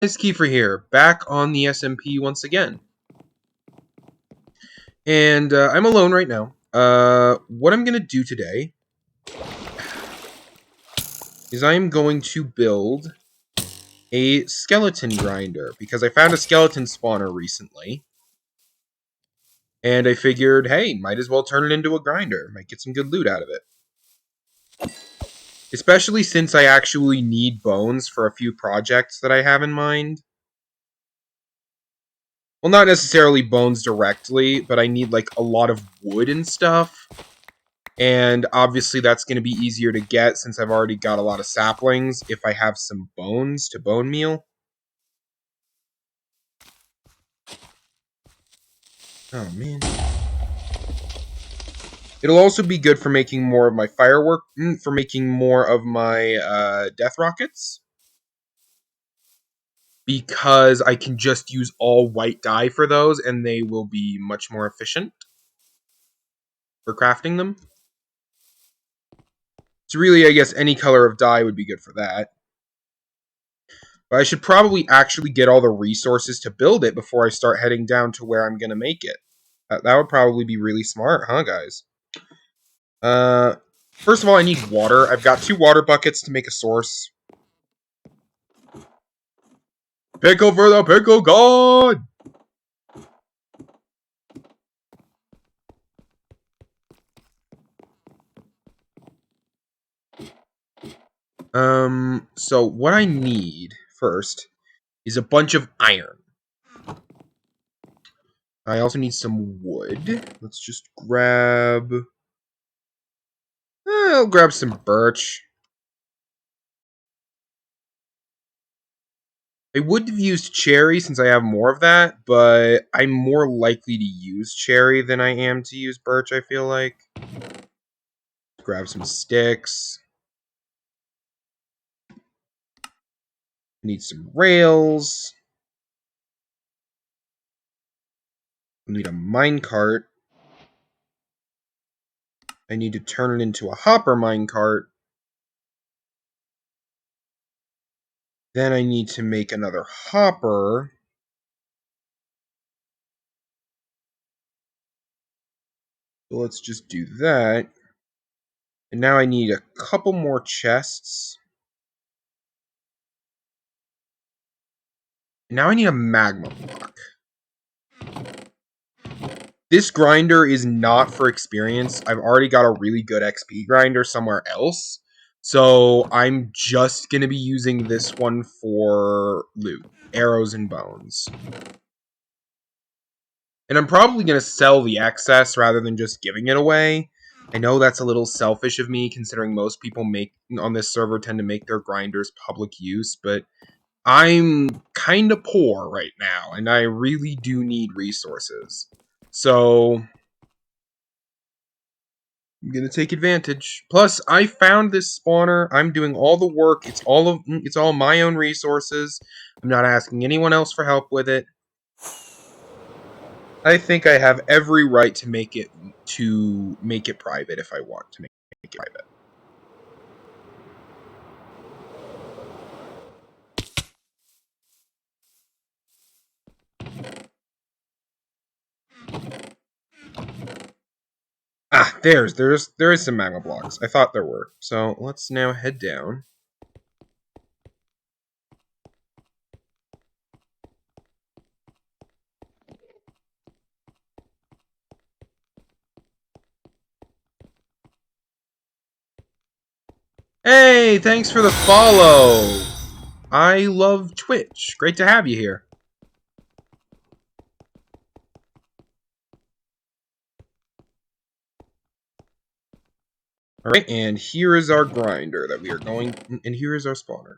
It's Kiefer here, back on the SMP once again. And I'm alone right now. What I'm going to do today is I'm going to build a skeleton grinder, because I found a skeleton spawner recently. And I figured, hey, might as well turn it into a grinder. Might get some good loot out of it. Especially since I actually need bones for a few projects that I have in mind. Well, not necessarily bones directly, but I need, like, a lot of wood and stuff. And obviously that's going to be easier to get since I've already got a lot of saplings if I have some bones to bone meal. Oh, man. It'll also be good for making more of my firework, for making more of my death rockets. Because I can just use all white dye for those, and they will be much more efficient for crafting them. So really, I guess any color of dye would be good for that. But I should probably actually get all the resources to build it before I start heading down to where I'm going to make it. That would probably be really smart, huh, guys? First of all, I need water. I've got 2 water buckets to make a source. Pickle for the pickle god! So what I need first is a bunch of iron. I also need some wood. Let's just grab... I'll grab some birch. I would have used cherry since I have more of that, but I'm more likely to use cherry than I am to use birch, I feel like. Grab some sticks. Need some rails. We need a minecart. I need to turn it into a hopper minecart. Then I need to make another hopper. So let's just do that. And now I need a couple more chests. Now I need a magma block. This grinder is not for experience. I've already got a really good XP grinder somewhere else. So I'm just going to be using this one for loot. Arrows and bones. And I'm probably going to sell the excess rather than just giving it away. I know that's a little selfish of me, considering most people on this server tend to make their grinders public use, but I'm kind of poor right now, and I really do need resources. So I'm gonna take advantage. Plus, I found this spawner. I'm doing all the work. It's all my own resources. I'm not asking anyone else for help with it. I think I have every right to make it private if I want to make it private. Ah, there is some magma blocks. I thought there were. So let's now head down. Hey, thanks for the follow. I love Twitch. Great to have you here. Alright, and here is our grinder that we are going... And here is our spawner.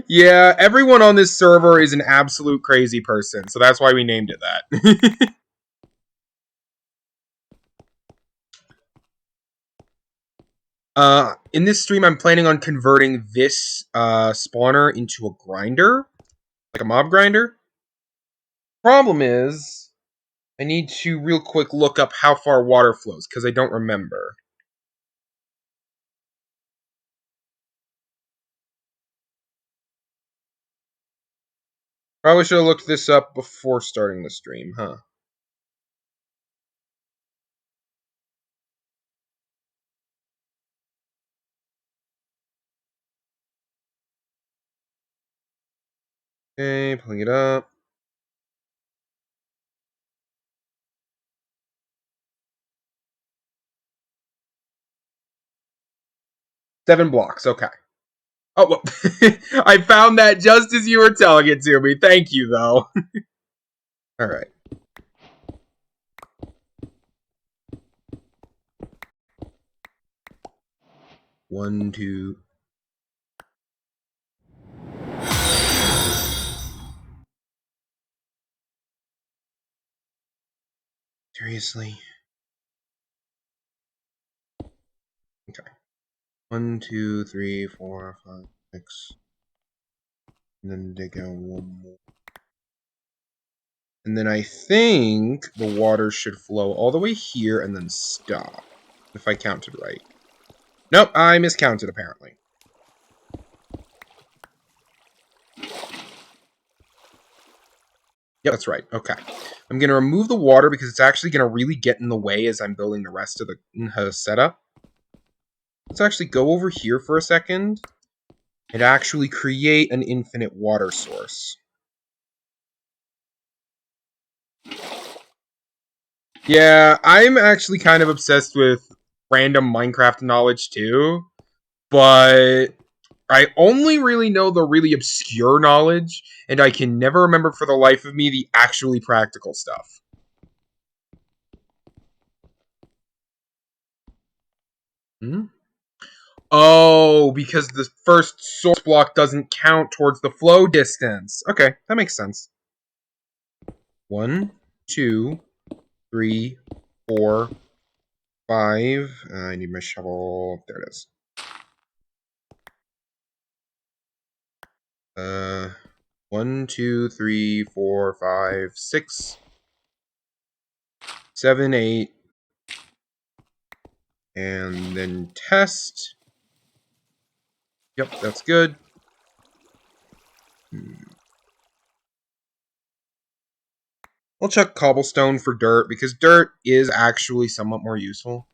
Yeah, everyone on this server is an absolute crazy person, so that's why we named it that. In this stream, I'm planning on converting this spawner into a grinder, like a mob grinder. Problem is, I need to real quick look up how far water flows, because I don't remember. Probably should have looked this up before starting the stream, huh? Okay, pulling it up. Seven blocks, okay. Oh, well, I found that just as you were telling it to me. Thank you, though. All right. One, two. Seriously? Okay. 1, 2, 3, 4, 5, 6. And then dig out one more. And then I think the water should flow all the way here and then stop. If I counted right. Nope, I miscounted apparently. Yep, that's right. Okay. I'm going to remove the water because it's actually going to really get in the way as I'm building the rest of the setup. Let's actually go over here for a second and actually create an infinite water source. Yeah, I'm actually kind of obsessed with random Minecraft knowledge too, but I only really know the really obscure knowledge, and I can never remember for the life of me the actually practical stuff. Hmm? Oh, because the first source block doesn't count towards the flow distance. Okay, that makes sense. 1, 2, 3, 4, 5. I need my shovel. There it is. 1, 2, 3, 4, 5, 6, 7, 8. And then test. Yep, that's good. We'll check cobblestone for dirt, because dirt is actually somewhat more useful.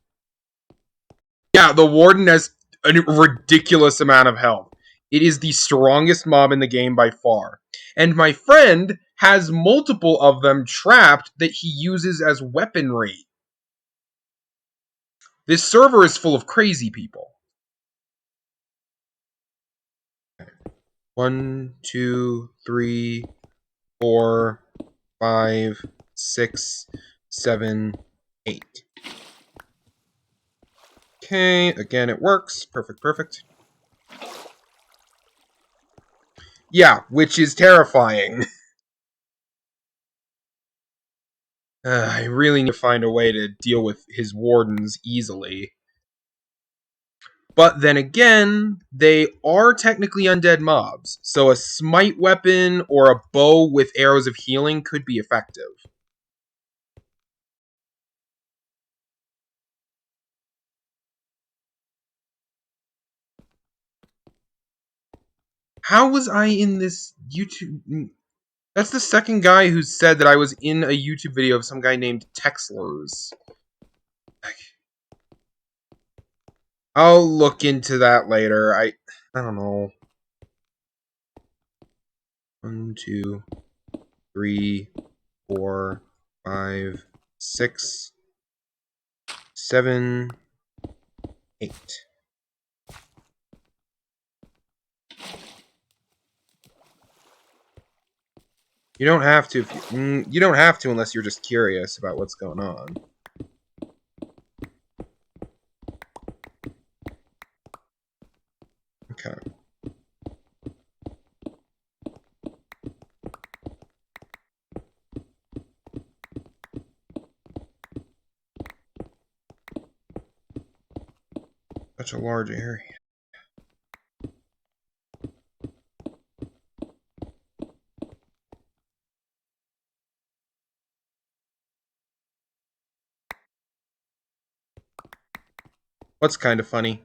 Yeah, the Warden has a ridiculous amount of health. It is the strongest mob in the game by far. And my friend has multiple of them trapped that he uses as weaponry. This server is full of crazy people. 1, 2, 3, 4, 5, 6, 7, 8. Okay, again, it works. Perfect, perfect. Yeah, which is terrifying. I really need to find a way to deal with his wardens easily. But then again, they are technically undead mobs, so a smite weapon or a bow with arrows of healing could be effective. How was I in this YouTube? That's the second guy who said that I was in a YouTube video of some guy named Texlers. I'll look into that later. I don't know. 1, 2, 3, 4, 5, 6, 7, 8. You don't have to. You don't have to unless you're just curious about what's going on. Okay. Such a large area. What's kind of funny?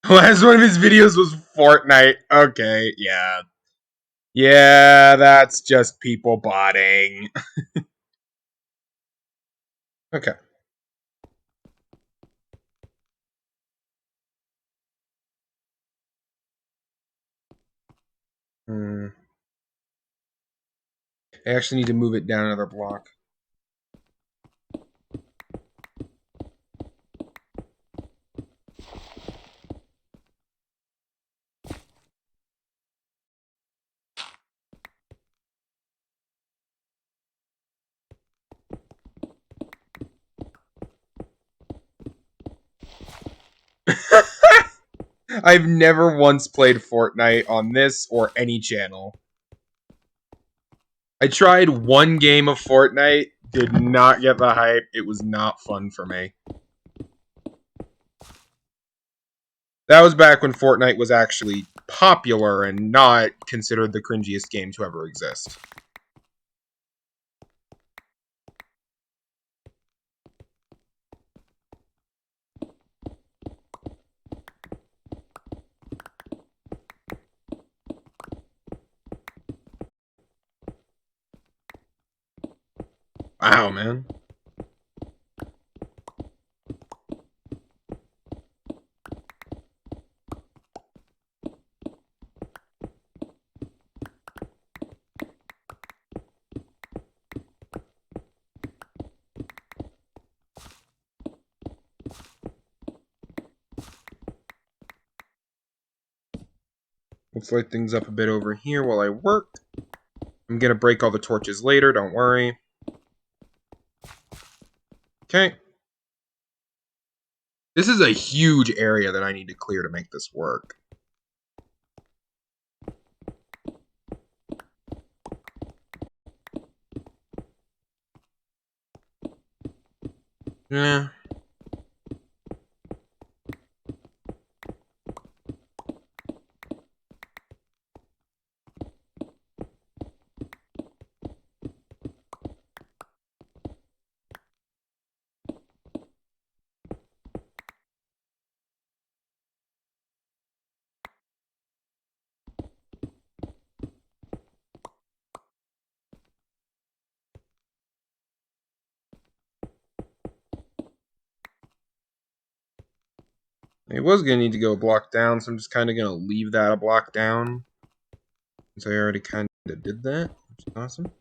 Last one of his videos was Fortnite. Okay, yeah. Yeah, that's just people botting. Okay. Hmm. I actually need to move it down another block. I've never once played Fortnite on this or any channel. I tried one game of Fortnite, did not get the hype. It was not fun for me. That was back when Fortnite was actually popular and not considered the cringiest game to ever exist. Wow, man. Let's light things up a bit over here while I work. I'm gonna break all the torches later, don't worry. Okay. This is a huge area that I need to clear to make this work. Yeah. It was going to need to go a block down, so I'm just kind of going to leave that a block down. Since I already kind of did that, which is awesome.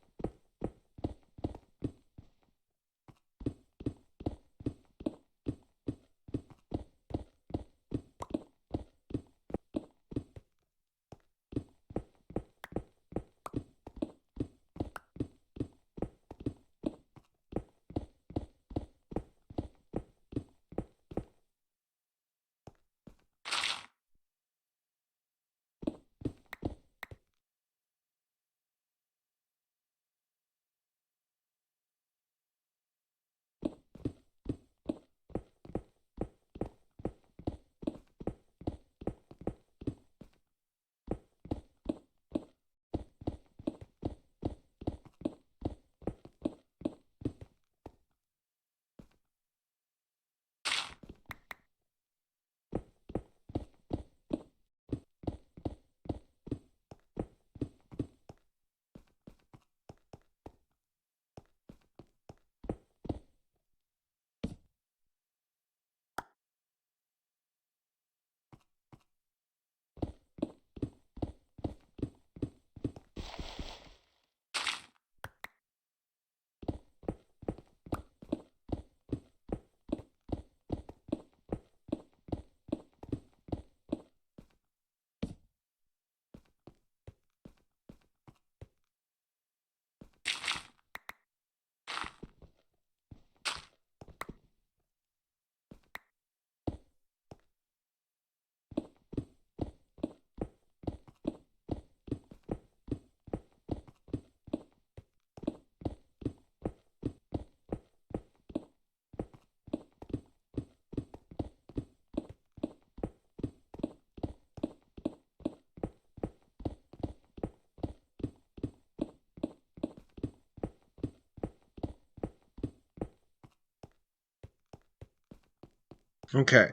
Okay.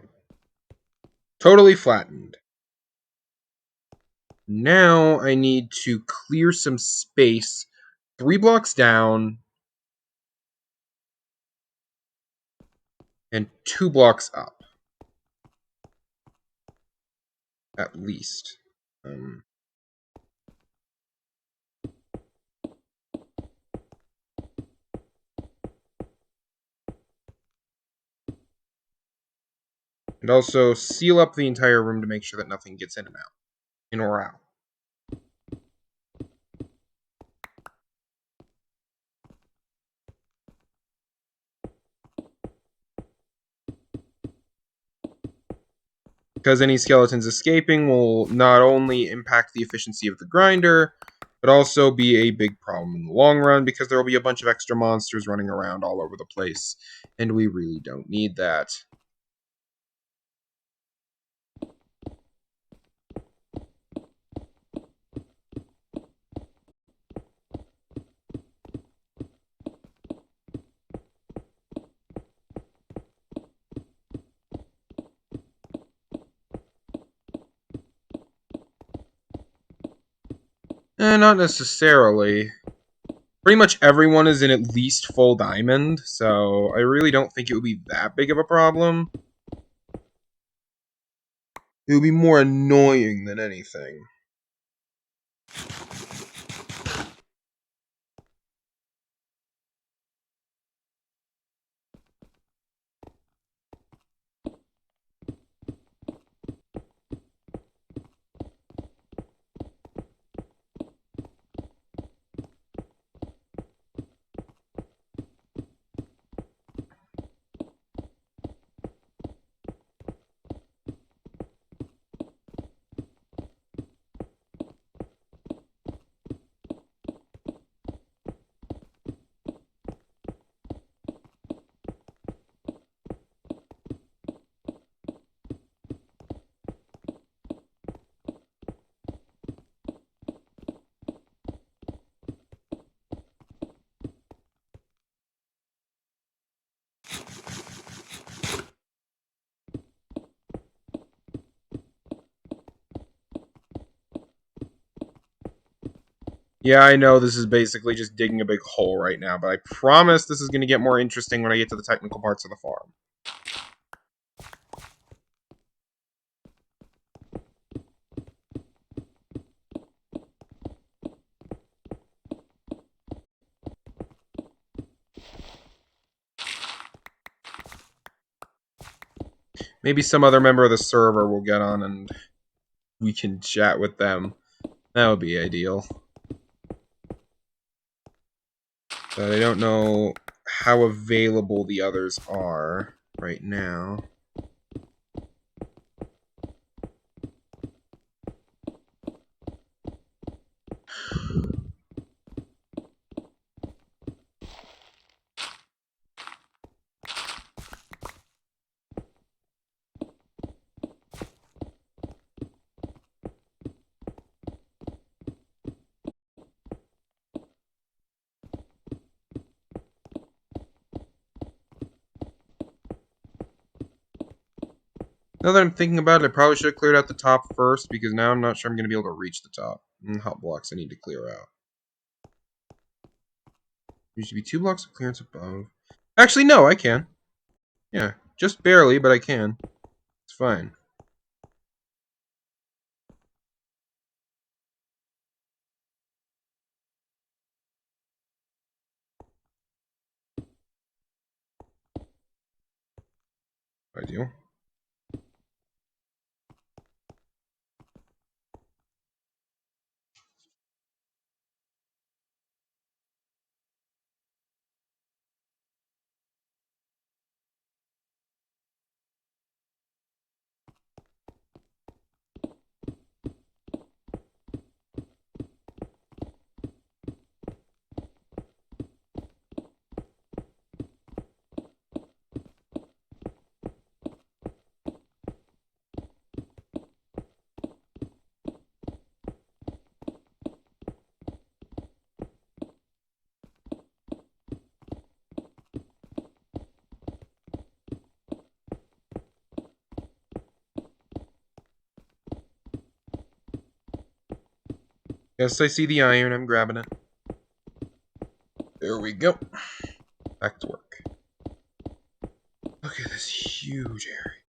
Totally flattened. Now I need to clear some space 3 blocks down and 2 blocks up. At least. And also seal up the entire room to make sure that nothing gets in and out. In or out. Because any skeletons escaping will not only impact the efficiency of the grinder, but also be a big problem in the long run because there will be a bunch of extra monsters running around all over the place, and we really don't need that. Not necessarily. Pretty much everyone is in at least full diamond, so I really don't think it would be that big of a problem. It would be more annoying than anything. Yeah, I know this is basically just digging a big hole right now, but I promise this is going to get more interesting when I get to the technical parts of the farm. Maybe some other member of the server will get on and we can chat with them. That would be ideal. But I don't know how available the others are right now. Now that I'm thinking about it, I probably should have cleared out the top first, because now I'm not sure I'm going to be able to reach the top. Hot blocks I need to clear out. There should be 2 blocks of clearance above. Actually, no, I can. Yeah, just barely, but I can. It's fine. Ideal. Yes, I see the iron. I'm grabbing it. There we go. Back to work. Look at this huge area.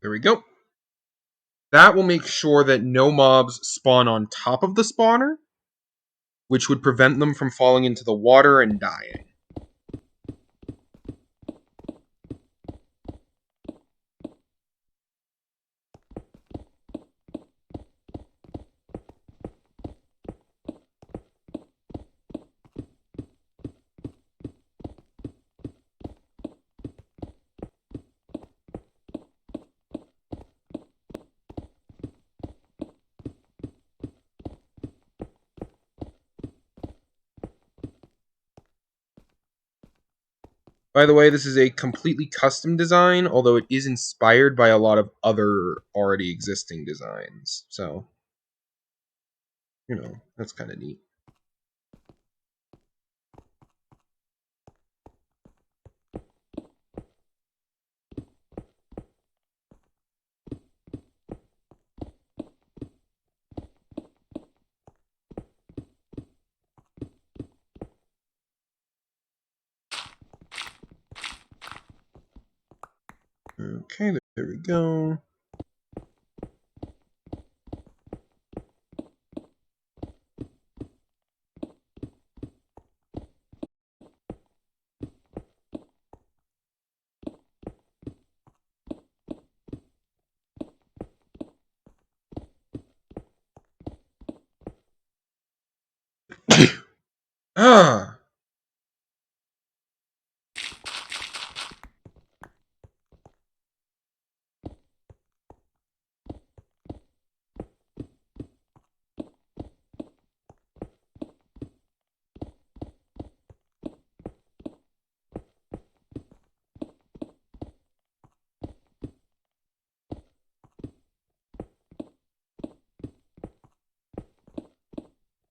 There we go. That will make sure that no mobs spawn on top of the spawner, which would prevent them from falling into the water and dying. By the way, this is a completely custom design, although it is inspired by a lot of other already existing designs. So, that's kind of neat. Okay, there we go. Ah!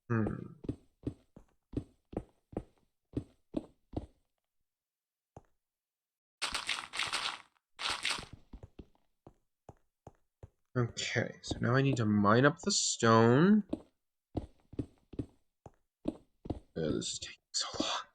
Hmm. Okay, so now I need to mine up the stone. This is taking so long.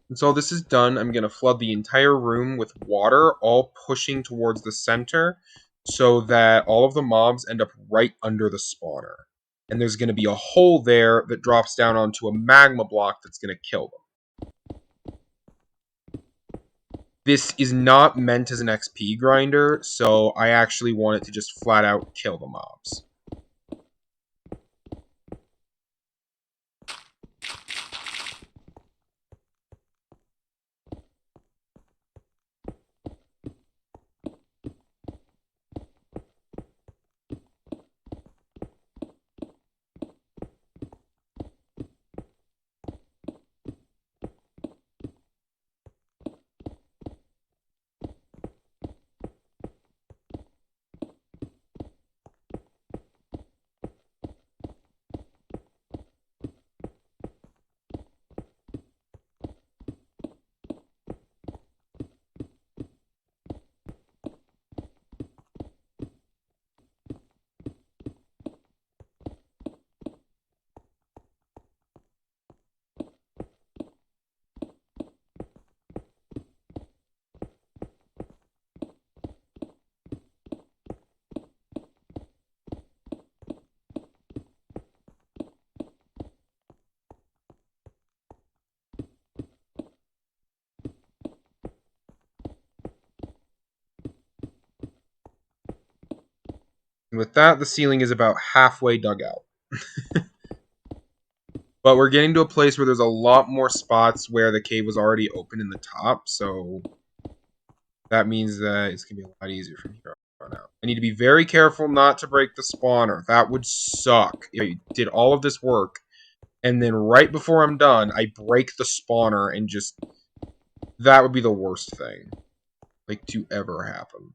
And so this is done. I'm going to flood the entire room with water, all pushing towards the center, so that all of the mobs end up right under the spawner. And there's going to be a hole there that drops down onto a magma block that's going to kill them. This is not meant as an XP grinder, so I actually want it to just flat out kill the mobs. with that, the ceiling is about halfway dug out. But we're getting to a place where there's a lot more spots where the cave was already open in the top, so that means that it's going to be a lot easier from here on out. I need to be very careful not to break the spawner. That would suck if I did all of this work, and then right before I'm done, I break the spawner and just... That would be the worst thing, like, to ever happen.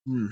Hmm.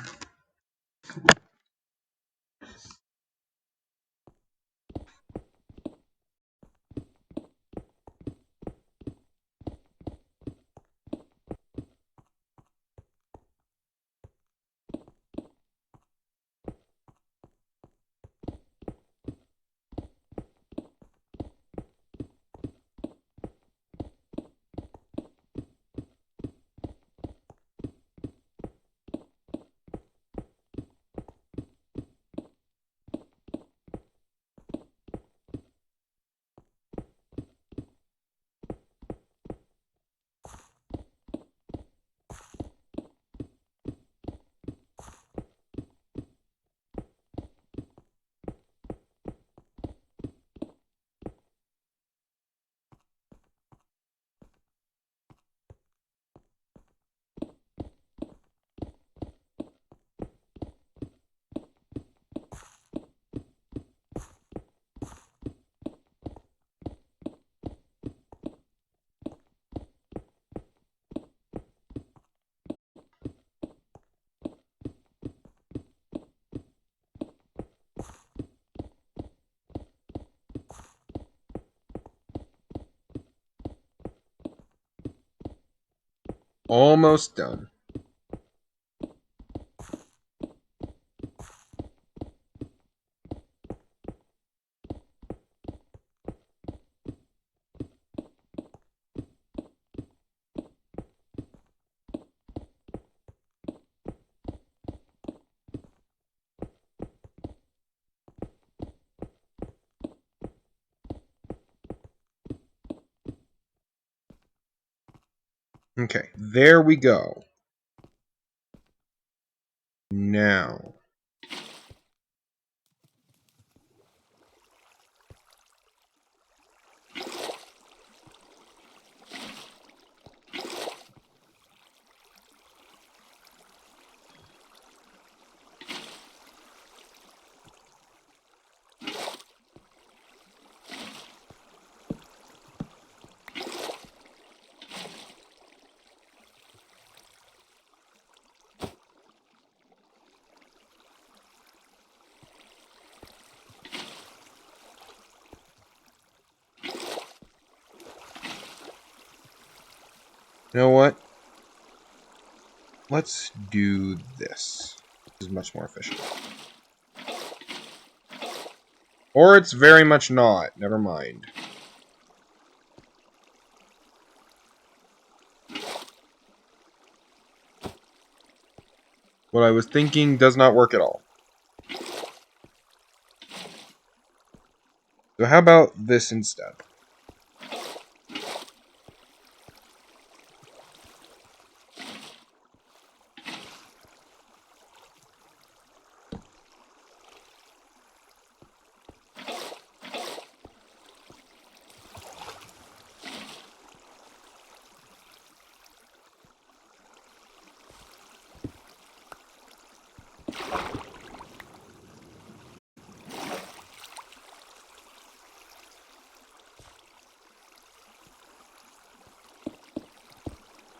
Almost done. Okay, there we go. Now... You know what? Let's do this. This is much more efficient. Or it's very much not. Never mind. What I was thinking does not work at all. So how about this instead?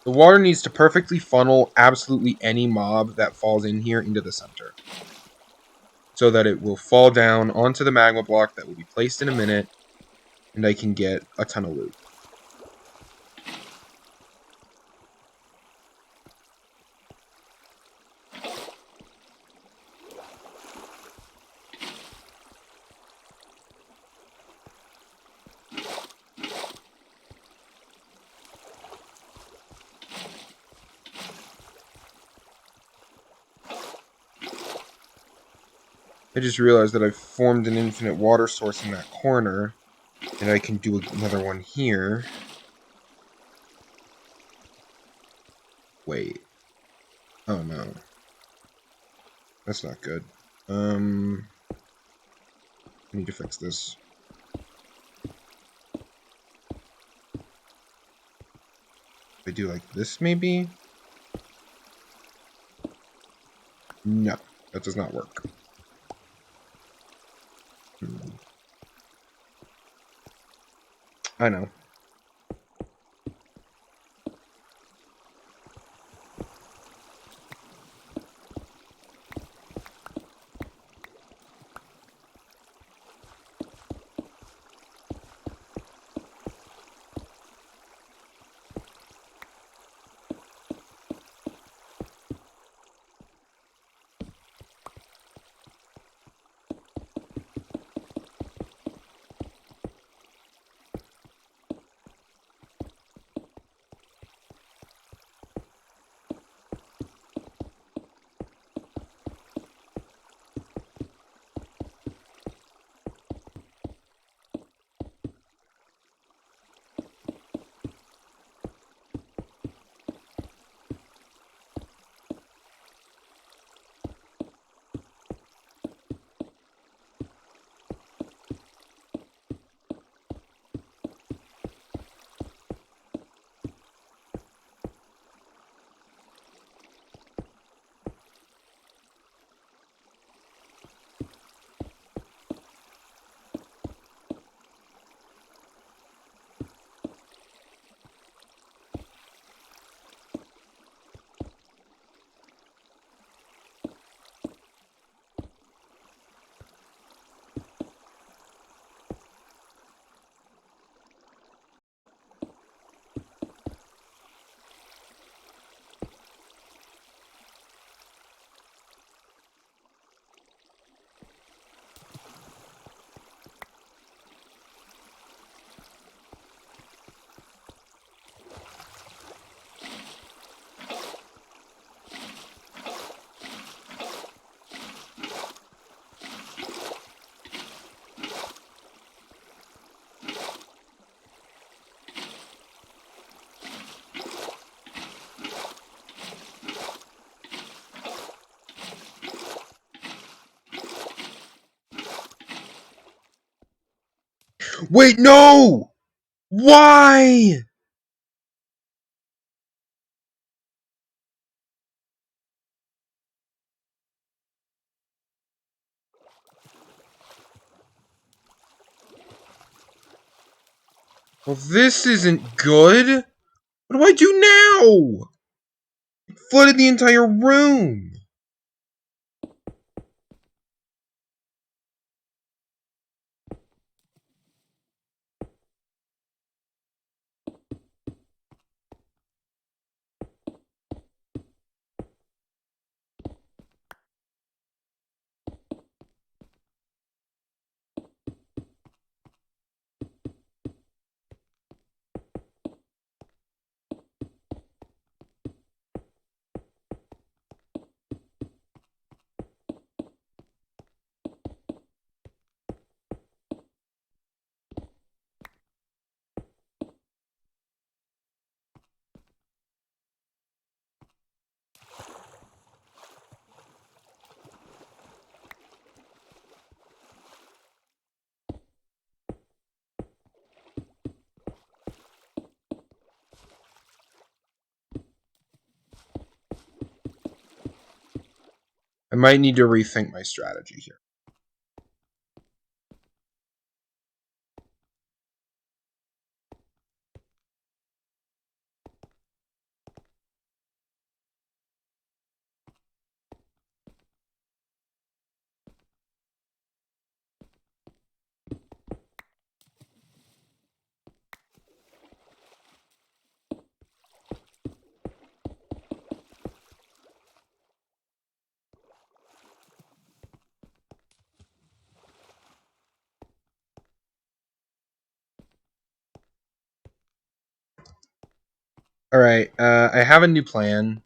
The water needs to perfectly funnel absolutely any mob that falls in here into the center, so that it will fall down onto the magma block that will be placed in a minute, and I can get a ton of loot. I just realized that I've formed an infinite water source in that corner, and I can do another one here. Wait. Oh no. That's not good. I need to fix this. If I do like this, maybe? No, that does not work. I know. Wait, no! Why? Well, this isn't good. What do I do now? It flooded the entire room. I might need to rethink my strategy here. Alright, I have a new plan.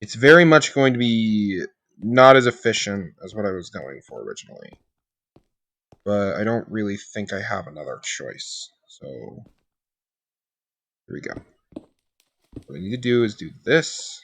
It's very much going to be not as efficient as what I was going for originally. But I don't really think I have another choice. So, here we go. What I need to do is do this.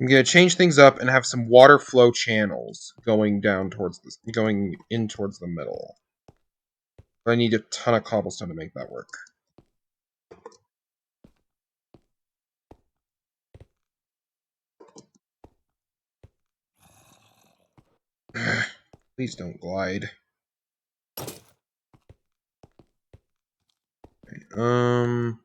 I'm gonna change things up and have some water flow channels going down towards this, going in towards the middle. But I need a ton of cobblestone to make that work. Please don't glide. Okay,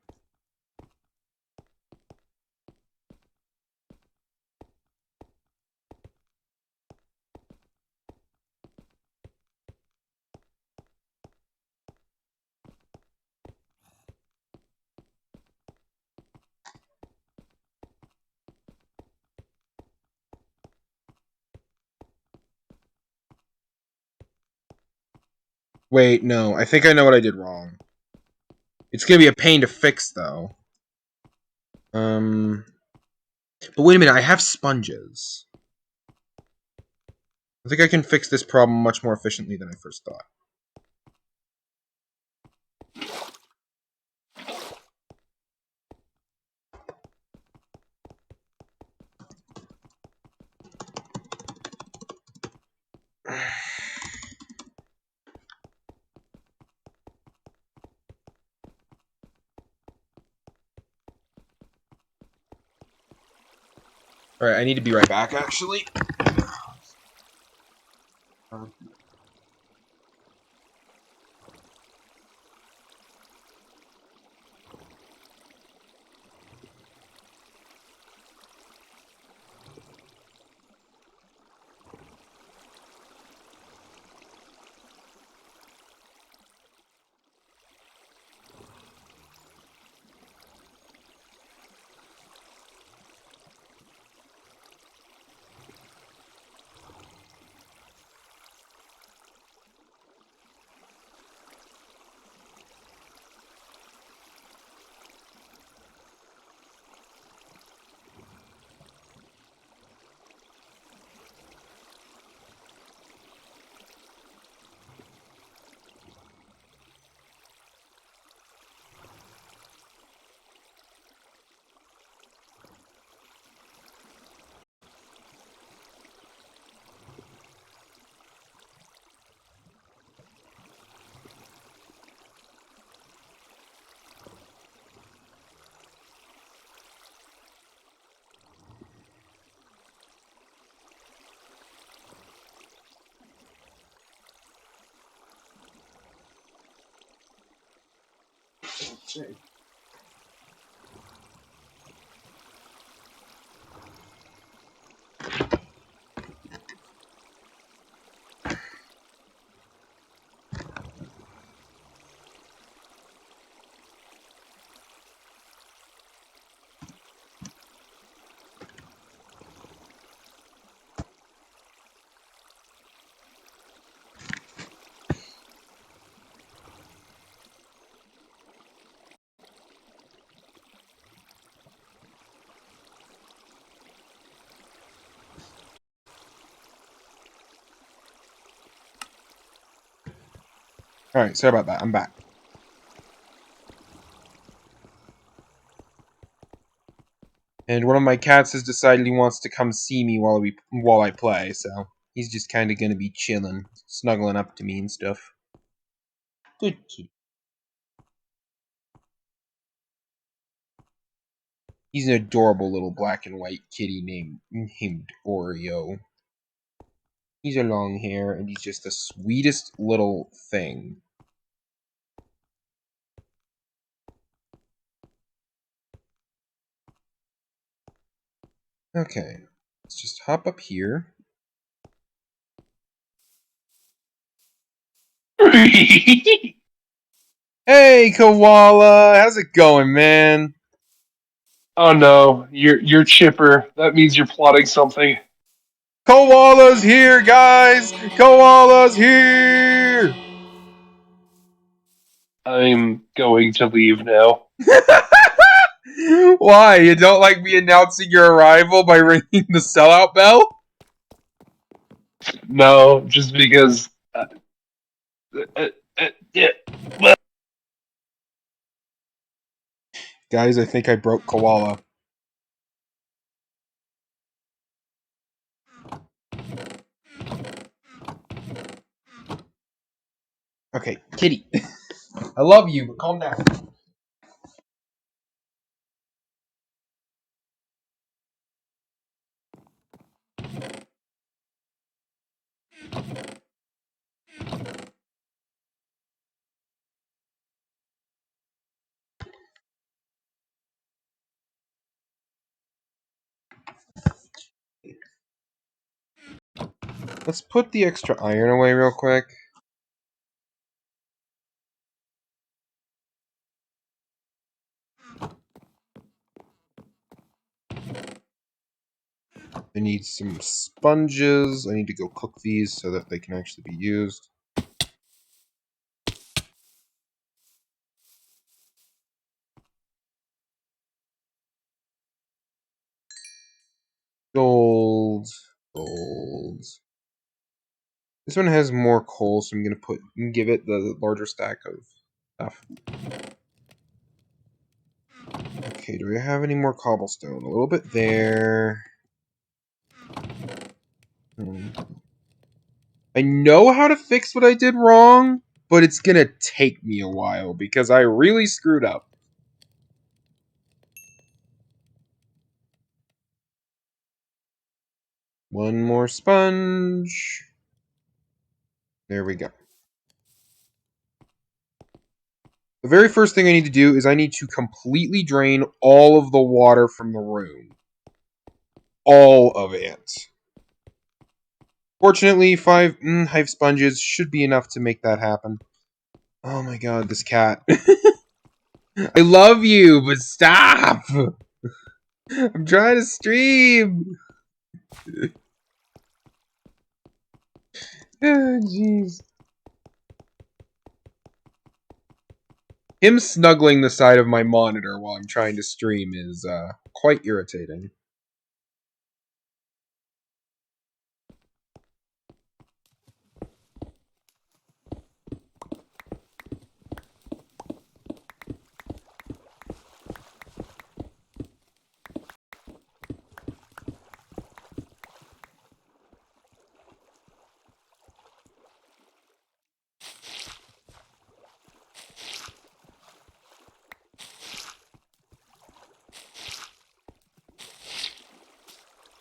wait, no. I think I know what I did wrong. It's gonna be a pain to fix, though. But wait a minute. I have sponges. I think I can fix this problem much more efficiently than I first thought. Alright, I need to be right back, actually. Okay. Alright, sorry about that. I'm back. And one of my cats has decided he wants to come see me while I play, so he's just kind of gonna be chilling, snuggling up to me and stuff. Good kid. He's an adorable little black and white kitty named Oreo. He's a long hair, and he's just the sweetest little thing. Okay, let's just hop up here. Hey, Koala! How's it going, man? Oh no, you're chipper. That means you're plotting something. Koala's here, guys! Koala's here! I'm going to leave now. Why? You don't like me announcing your arrival by ringing the sellout bell? No, just because. Yeah. Guys, I think I broke Koala. Okay, Kitty. I love you, but calm down. Let's put the extra iron away real quick. I need some sponges. I need to go cook these so that they can actually be used. Gold. Gold. This one has more coal, so I'm gonna give it the larger stack of stuff. Okay, do I have any more cobblestone? A little bit there. I know how to fix what I did wrong, but it's gonna take me a while because I really screwed up. One more sponge. There we go. The very first thing I need to do is I need to completely drain all of the water from the room. All of it. Fortunately, five hive sponges should be enough to make that happen. Oh my god, this cat. I love you, but stop! I'm trying to stream! Oh, jeez. Him snuggling the side of my monitor while I'm trying to stream is quite irritating.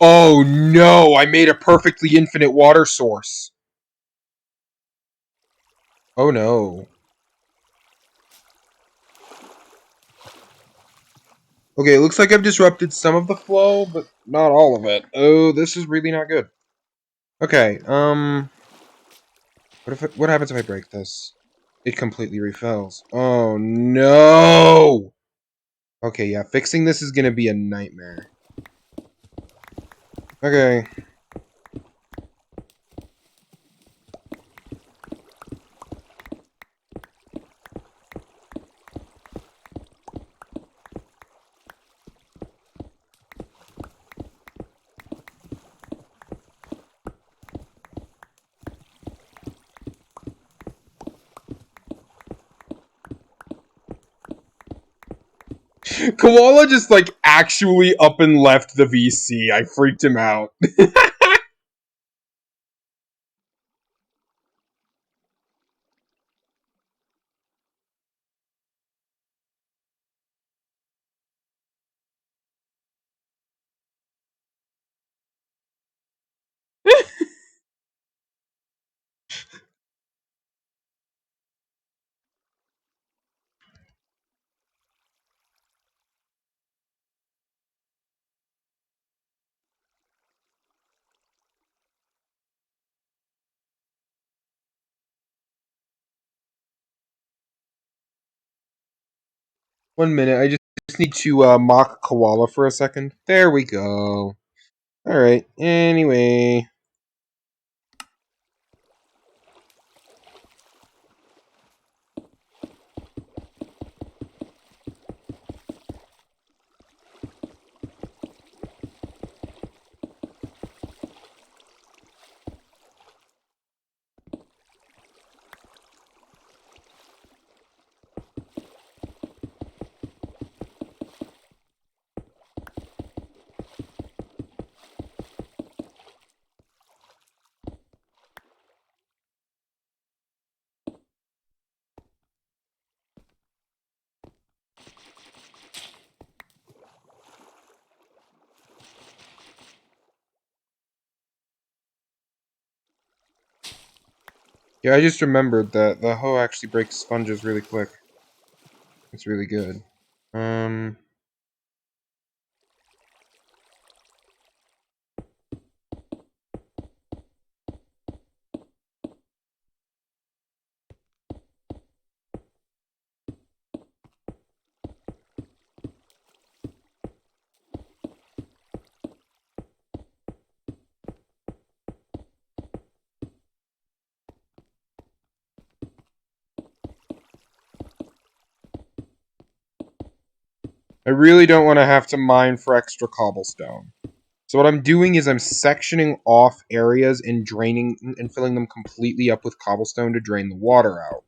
Oh no, I made a perfectly infinite water source. Oh no. Okay, it looks like I've disrupted some of the flow, but not all of it. Oh, this is really not good. Okay, what happens if I break this? It completely refills. Oh no! Okay, yeah, fixing this is gonna be a nightmare. Okay. Koala just like actually up and left the VC. I freaked him out. 1 minute. I just need to mock Koala for a second. There we go. Alright, anyway. Yeah, I just remembered that the hoe actually breaks sponges really quick. It's really good. I really don't want to have to mine for extra cobblestone. So what I'm doing is I'm sectioning off areas and draining and filling them completely up with cobblestone to drain the water out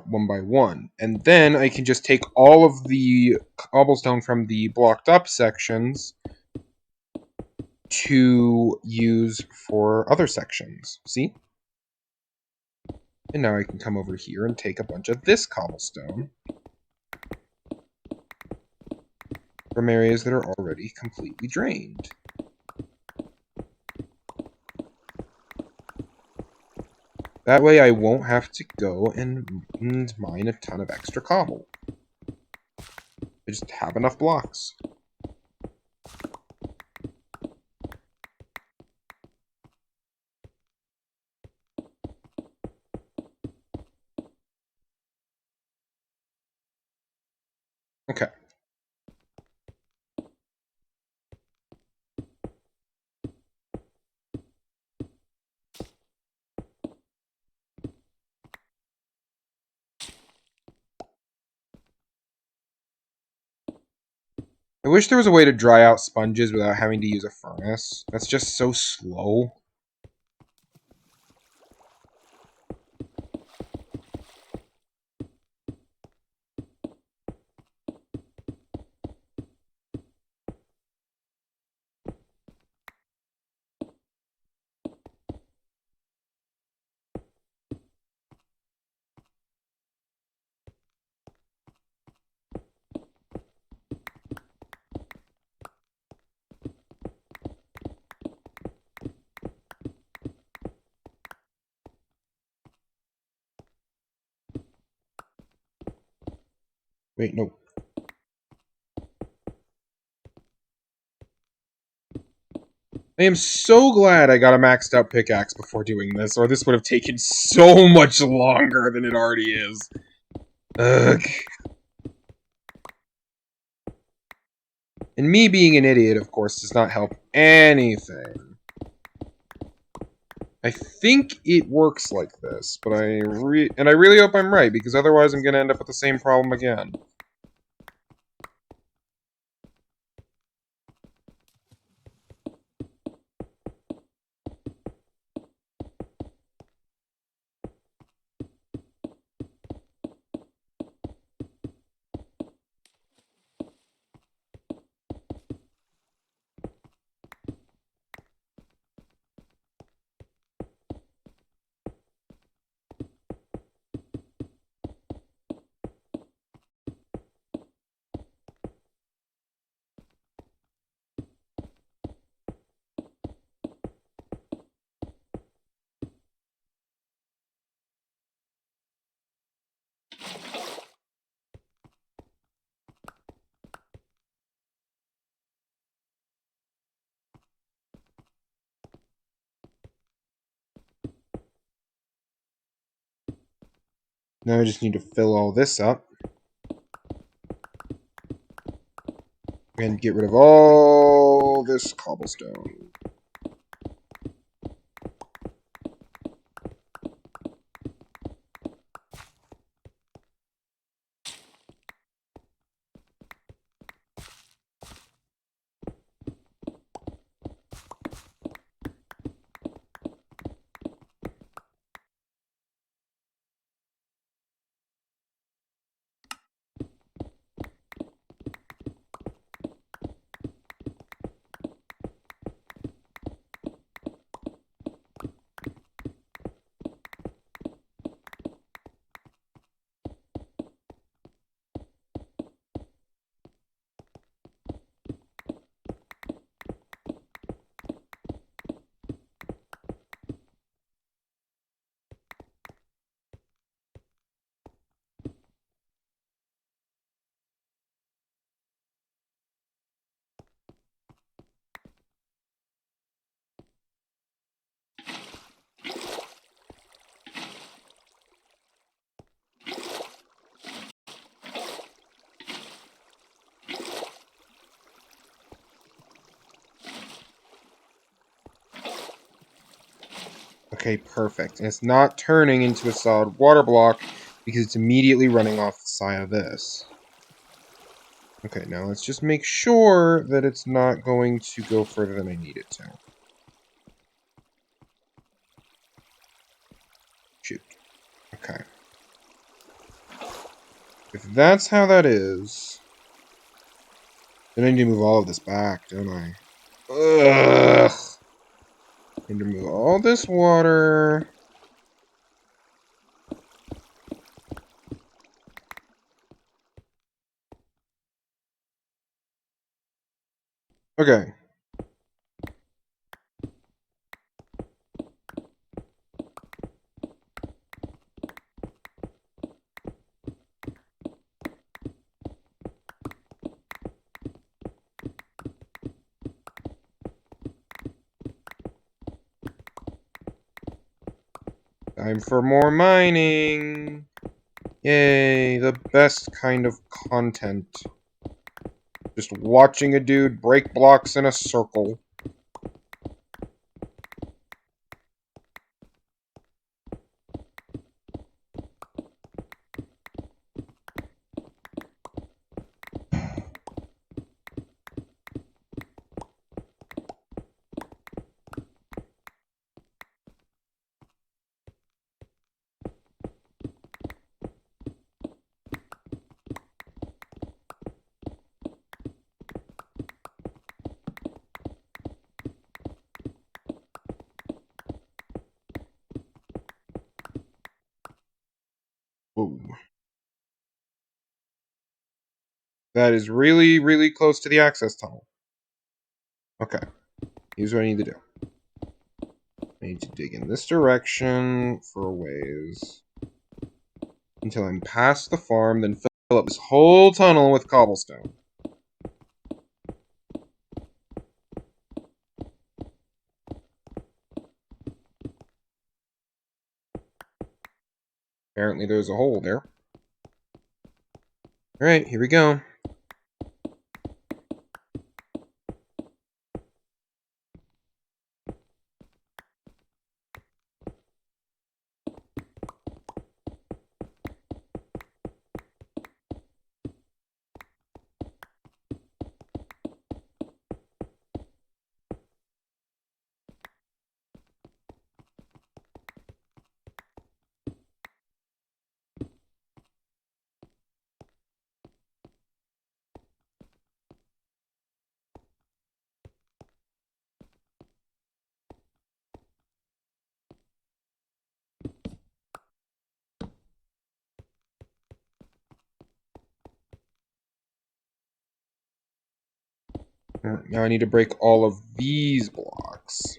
one by one. And then I can just take all of the cobblestone from the blocked up sections to use for other sections. See? And now I can come over here and take a bunch of this cobblestone from areas that are already completely drained. That way I won't have to go and mine a ton of extra cobble. I just have enough blocks. Okay. I wish there was a way to dry out sponges without having to use a furnace. That's just so slow. Wait, no. I am so glad I got a maxed out pickaxe before doing this, or this would have taken so much longer than it already is. Ugh. And me being an idiot, of course, does not help anything. I think it works like this, but I really hope I'm right, because otherwise I'm going to end up with the same problem again. Now I just need to fill all this up. And get rid of all this cobblestone. Okay, perfect. And it's not turning into a solid water block because it's immediately running off the side of this. Okay, now let's just make sure that it's not going to go further than I need it to. Shoot. Okay. If that's how that is, then I need to move all of this back, don't I? Ugh! I need to remove all this water. Okay. Time for more mining. Yay, the best kind of content. Just watching a dude break blocks in a circle. Whoa. That is really, really close to the access tunnel. Okay. Here's what I need to do. I need to dig in this direction for a ways until I'm past the farm, then fill up this whole tunnel with cobblestone. Apparently there's a hole there. Alright, here we go. Now I need to break all of these blocks.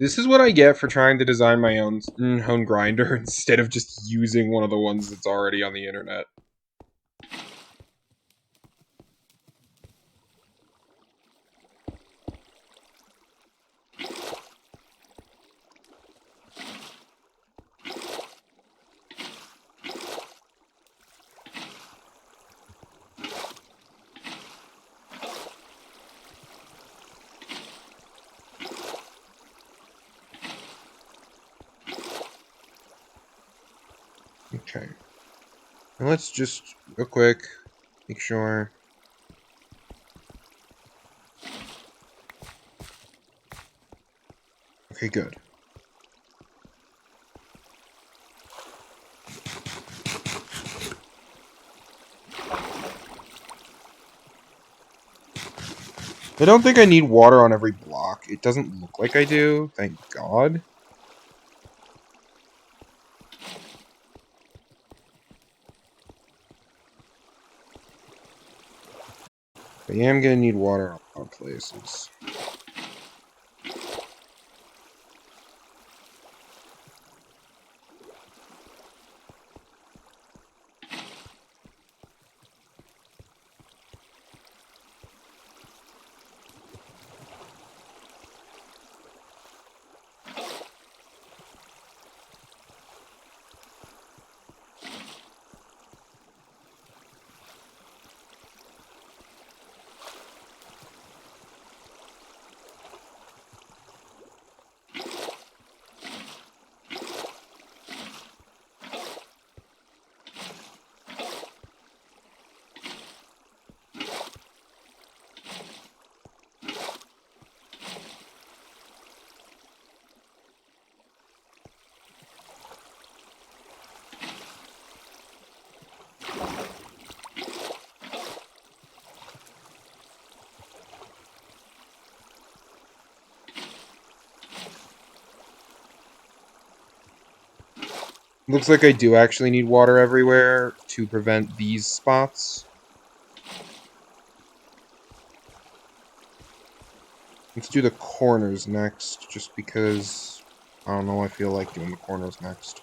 This is what I get for trying to design my own hone grinder instead of just using one of the ones that's already on the internet. Okay. And let's just, real quick, make sure. Okay, good. I don't think I need water on every block. It doesn't look like I do, thank God. But I am gonna need water in a lot of places. Looks like I do actually need water everywhere to prevent these spots. Let's do the corners next, just because, I don't know, I feel like doing the corners next.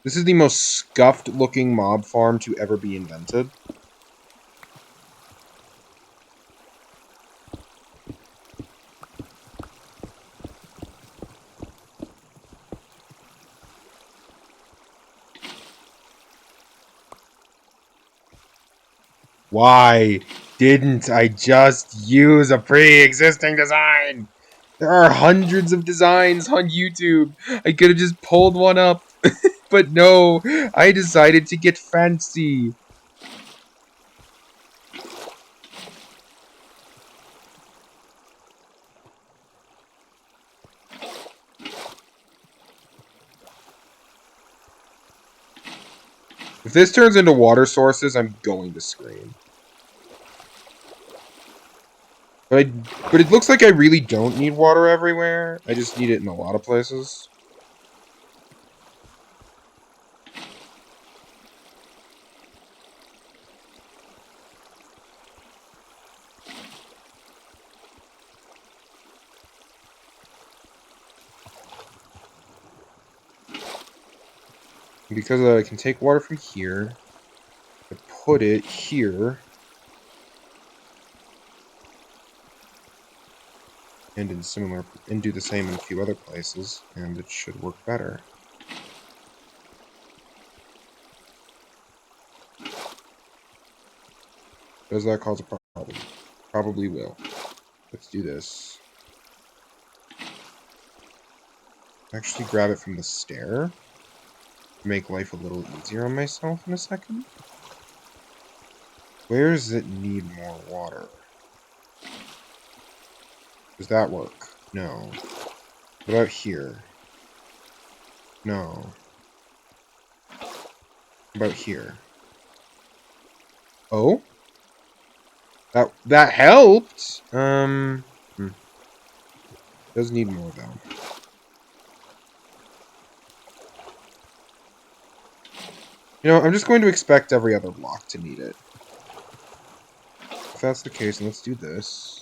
This is the most scuffed looking mob farm to ever be invented. Why didn't I just use a pre-existing design? There are hundreds of designs on YouTube. I could have just pulled one up. But no, I decided to get fancy. If this turns into water sources, I'm going to scream. But it looks like I really don't need water everywhere. I just need it in a lot of places. Because I can take water from here, I put it here, and do the same in a few other places, and it should work better. Does that cause a problem? Probably will. Let's do this. Actually grab it from the stair. Make life a little easier on myself in a second. Where does it need more water? Does that work? No. What about here? No. What about here? Oh? That helped! Does need more though. You know, I'm just going to expect every other block to need it. If that's the case, then let's do this.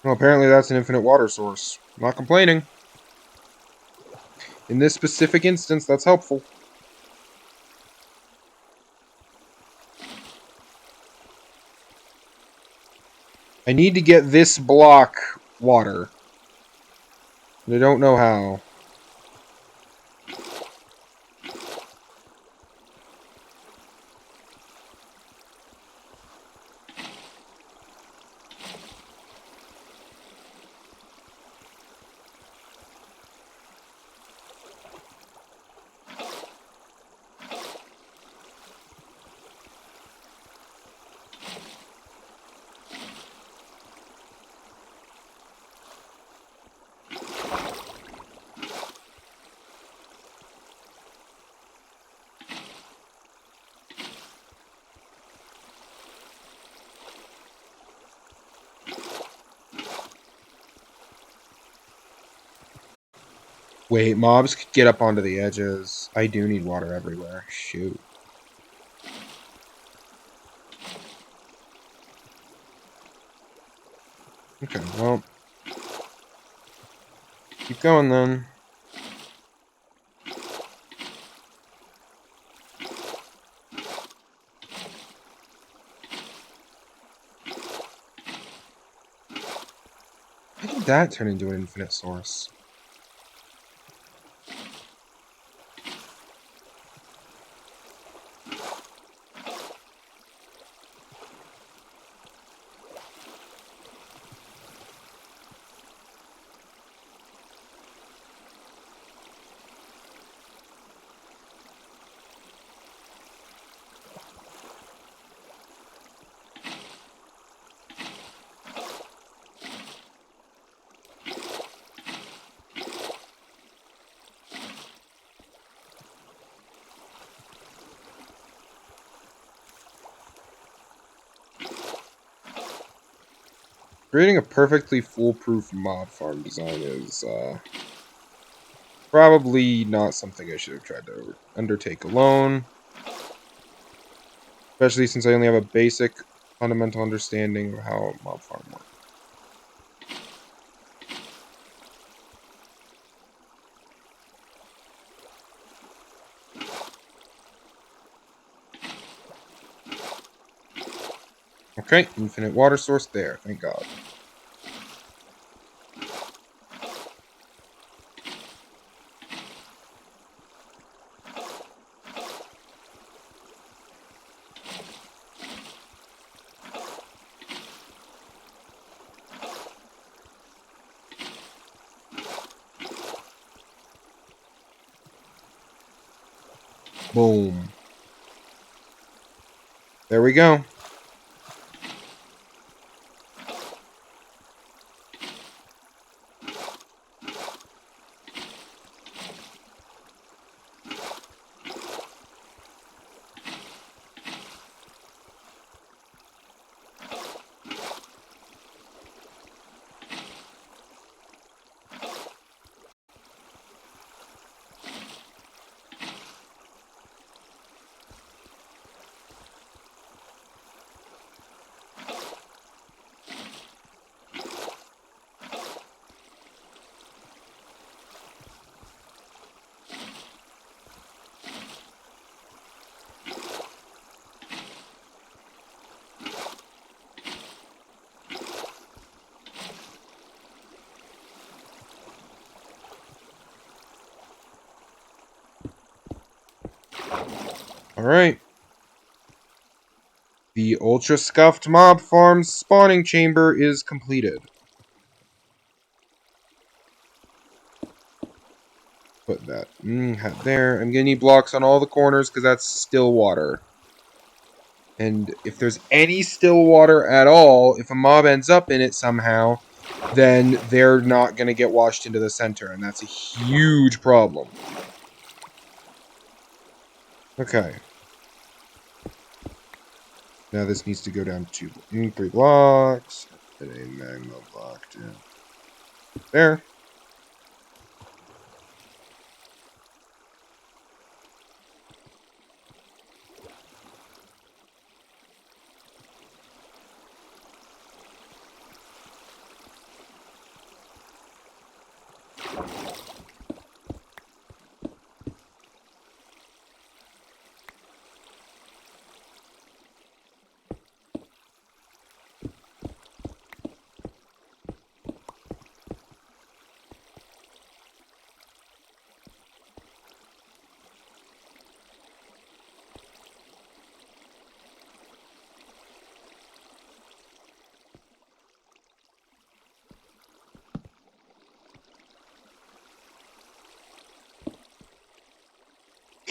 Well, apparently that's an infinite water source. I'm not complaining. In this specific instance, that's helpful. I need to get this block water. And I don't know how. Wait, mobs could get up onto the edges. I do need water everywhere. Shoot. Okay, well. Keep going then. How did that turn into an infinite source? Creating a perfectly foolproof mob farm design is probably not something I should have tried to undertake alone. Especially since I only have a basic fundamental understanding of how a mob farm works. Okay, infinite water source there, thank God. Boom. There we go. Alright. The Ultra Scuffed Mob Farm's spawning chamber is completed. Put that there. I'm gonna need blocks on all the corners because that's still water. And if there's any still water at all, if a mob ends up in it somehow, then they're not going to get washed into the center, and that's a huge problem. Okay. Now this needs to go down 3 blocks. Put a magma block down there.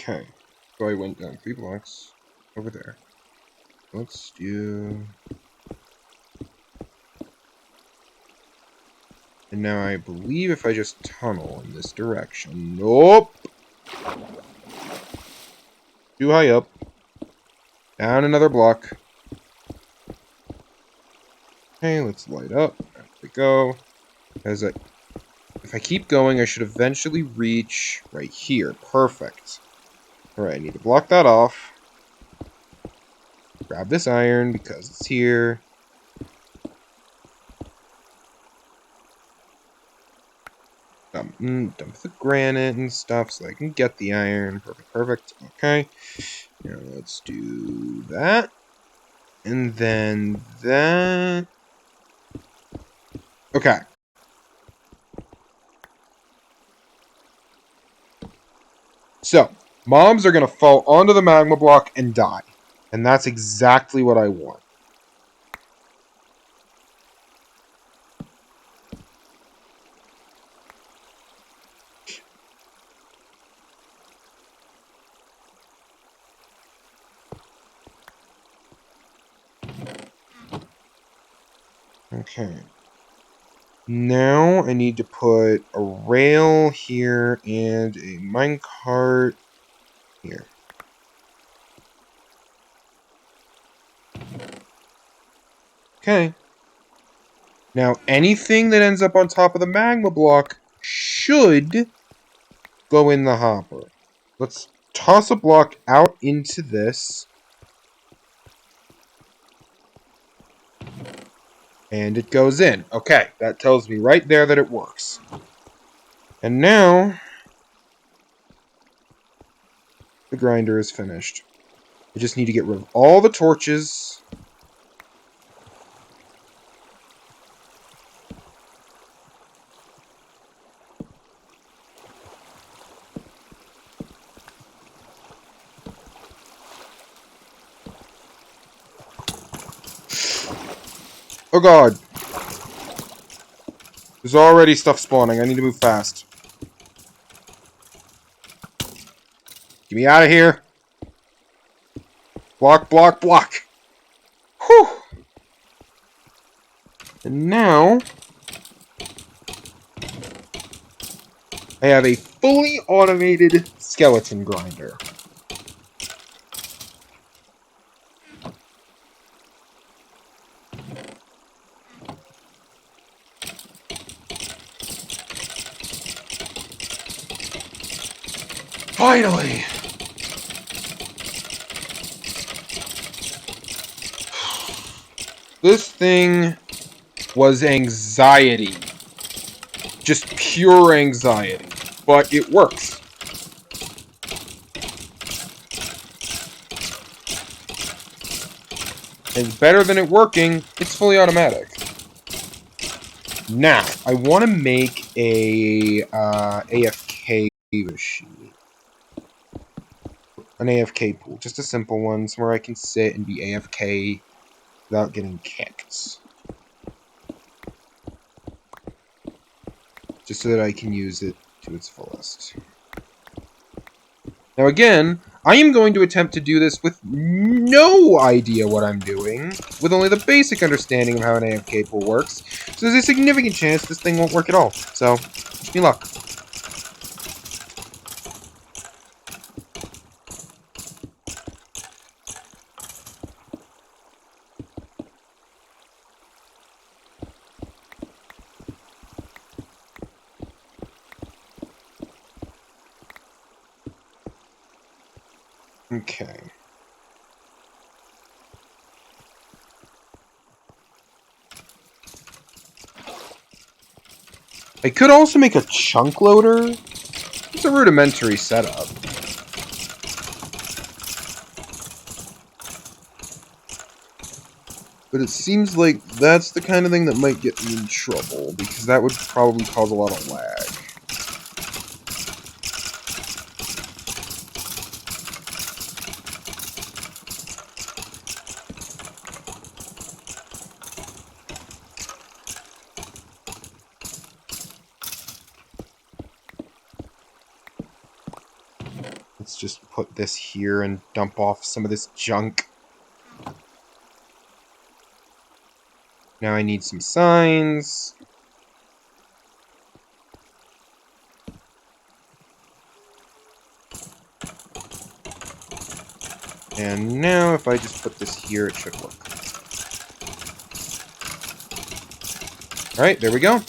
Okay. So I went down 3 blocks over there. Let's do... And now I believe if I just tunnel in this direction... Nope! Too high up. Down another block. Okay, let's light up. There we go. If I keep going, I should eventually reach right here. Perfect. Alright, I need to block that off. Grab this iron because it's here. Dump the granite and stuff so I can get the iron. Perfect, perfect. Okay. Now let's do that. And then that. Okay. So, mobs are going to fall onto the magma block and die. And that's exactly what I want. Okay. Now I need to put a rail here and a minecart here. Okay. Now anything that ends up on top of the magma block should go in the hopper. Let's toss a block out into this. And it goes in. Okay, that tells me right there that it works. And now the grinder is finished. I just need to get rid of all the torches. Oh god. There's already stuff spawning. I need to move fast. Get me out of here. Block, block, block. Whew. And now I have a fully automated skeleton grinder. Finally! This thing was anxiety. Just pure anxiety. But it works. And better than it working, it's fully automatic. Now, I want to make a AFK machine. An AFK pool. Just a simple one, somewhere I can sit and be AFK without getting kicked. Just so that I can use it to its fullest. Now again, I am going to attempt to do this with no idea what I'm doing, with only the basic understanding of how an AFK pool works, so there's a significant chance this thing won't work at all. So, wish me luck. Okay. I could also make a chunk loader. It's a rudimentary setup. But it seems like that's the kind of thing that might get me in trouble, because that would probably cause a lot of lag. Let's just put this here and dump off some of this junk. Now I need some signs. And now if I just put this here, it should work. Alright, there we go.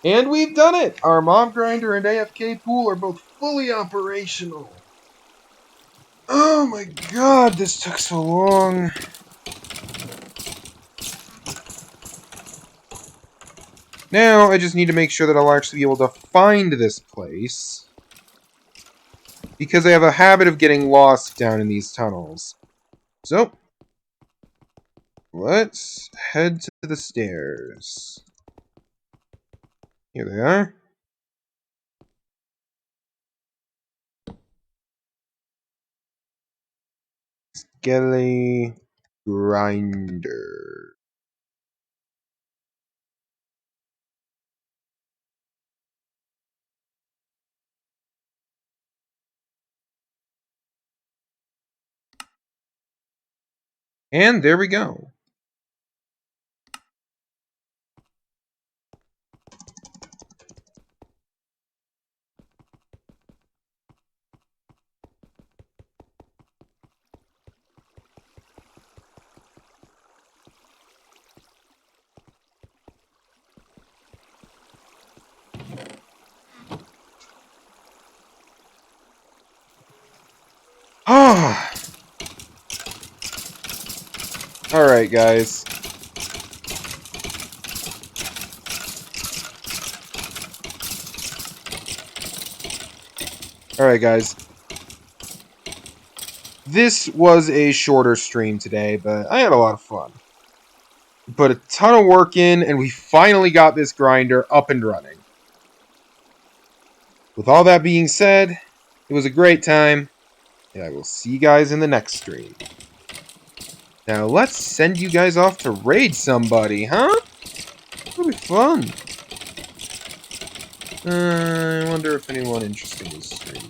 And we've done it! Our mob grinder and AFK pool are both fully operational. Oh my god, this took so long. Now, I just need to make sure that I'll actually be able to find this place. Because I have a habit of getting lost down in these tunnels. So, let's head to the stairs. Here they are. Skelly Grinder. And there we go. Ah. Alright, guys. Alright, guys. This was a shorter stream today, but I had a lot of fun. We put a ton of work in, and we finally got this grinder up and running. With all that being said, it was a great time, and I will see you guys in the next stream. Now, let's send you guys off to raid somebody, huh? That'll be fun. I wonder if anyone interested in this stream.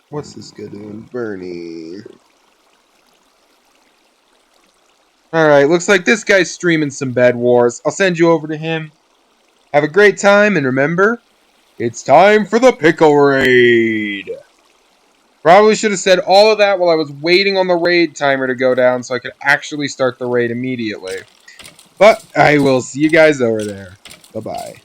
What's this guy doing? Bernie. Alright, looks like this guy's streaming some Bed Wars. I'll send you over to him. Have a great time, and remember, it's time for the Pickle Raid! Probably should have said all of that while I was waiting on the raid timer to go down so I could actually start the raid immediately. But I will see you guys over there. Bye-bye.